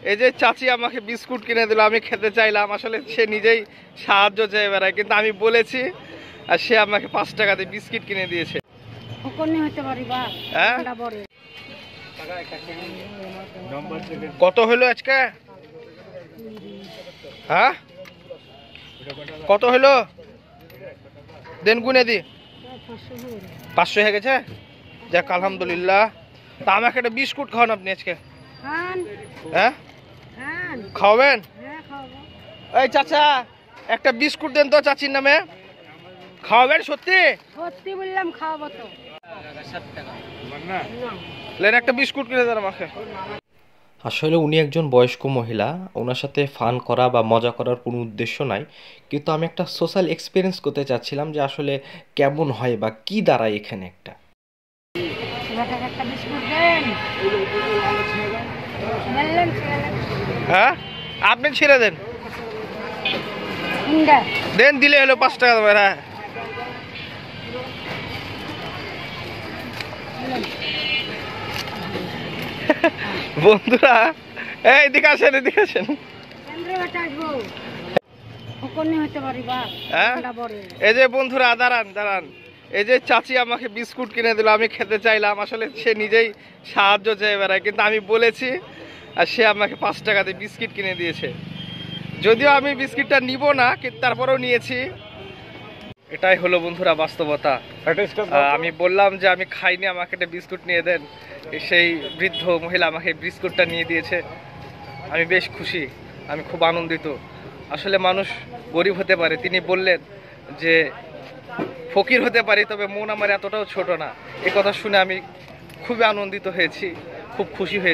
এই যে চাচি আমাকে বিস্কুট কিনে দিল, আমি খেতে চাইলাম, আসলে সে নিজেই সাহায্য চেয়ে বেড়ায়, কিন্তু আমি বলেছি আর সে আমাকে 5 টাকাতে বিস্কিট কিনে দিয়েছে। হ্যাঁ, কত হলো আজকে? হ্যাঁ, কত হলো দেন গুনে দি। 500 হয়ে গেছে, যাক আলহামদুলিল্লাহ। তা আমাকে একটা বিস্কুট খাওয়ান আপনি আজকে। হ্যাঁ, খাওয়াবেন? এই চাচা একটা বিস্কুট দেন তো চাচির নামে, খাওয়াবেন? সত্যি সত্যি বললাম, খাওয়াবো তো। লেন একটা বিস্কুট কিনে দেন আমাকে। আসলে উনি একজন বয়স্ক মহিলা, ওনার সাথে ফান করা বা মজা করার কোনো উদ্দেশ্য নাই, কিন্তু আমি একটা সোশ্যাল এক্সপিরিয়েন্স করতে চাচ্ছিলাম যে আসলে কেমন হয় বা কি দাঁড়ায় এখানে একটা। হ্যাঁ, আপনি ছেড়ে দেন, দেন দিলে হলো 5 টাকা দেবেন। হ্যাঁ, বন্ধুরা এই এদিকে আসেন, এদিকে আসেন। হ্যাঁ, এই যে বন্ধুরা দাঁড়ান দাঁড়ান, এই যে চাচি আমাকে বিস্কুট কিনে দিল, আমি খেতে চাইলাম, আসলে সে নিজেই সাহায্য চেয়ে বেড়ায়, কিন্তু আমি বলেছি আর সে আমাকে 5 টাকাতে বিস্কিট কিনে দিয়েছে। যদিও আমি বিস্কিটটা নিব না, কিন্তু তারপরেও নিয়েছি। এটাই হলো বন্ধুরা বাস্তবতা। আমি বললাম যে আমি খাইনি, আমাকে একটা বিস্কুট নিয়ে দেন, সেই বৃদ্ধ মহিলা আমাকে বিস্কুটটা নিয়ে দিয়েছে। আমি বেশ খুশি, আমি খুব আনন্দিত। আসলে মানুষ গরিব হতে পারে, তিনি বললেন যে ফকির হতে পারি, তবে মন আমার এতটাও ছোট না। এই কথা শুনে আমি খুবই আনন্দিত হয়েছি, খুব খুশি হয়েছি।